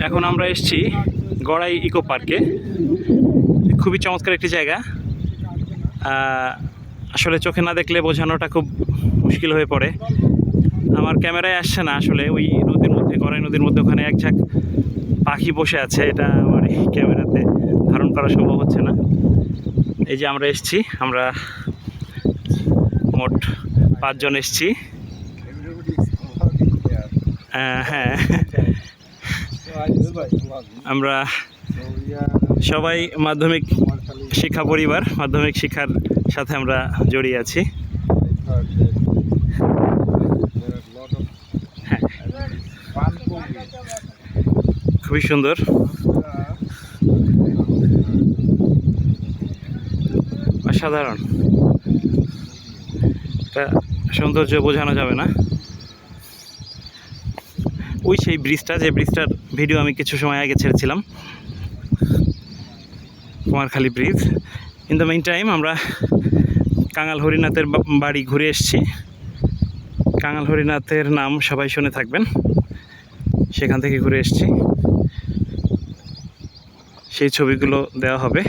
এখন আমরা এসেছি গড়াই ইকো পার্কে। খুবই চমৎকার একটি জায়গা। আসলে চোখে না দেখলে বোঝানোটা খুব মুশকিল হয়ে পড়ে। আমার ক্যামেরায় আসছে না আসলে। ওই নদীর মধ্যে, গড়াই নদীর মধ্যে ওখানে এক ঝাঁক পাখি বসে আছে, এটা আমার এই ক্যামেরাতে ধারণ করা সম্ভব হচ্ছে না। এই যে আমরা এসেছি, আমরা মোট 5 জন এসেছি। হ্যাঁ, আমরা সবাই মাধ্যমিক শিক্ষা পরিবার, মাধ্যমিক শিক্ষার সাথে আমরা জড়িয়ে আছি। হ্যাঁ, খুবই সুন্দর। অসাধারণ, এটা সৌন্দর্য বোঝানো যাবে না। ওই সেই ব্রিজটা, যে ব্রিজটার ভিডিও আমি কিছু সময় আগে ছেড়েছিলাম, Kumarkhali bridge. In the mean time আমরা কাঙাল হরিনাথের বাড়ি ঘুরে এসেছি। কাঙাল হরিনাথের নাম সবাই শুনে থাকবেন, সেখান থেকে ঘুরে এসেছি। সেই ছবিগুলো দেওয়া হবে।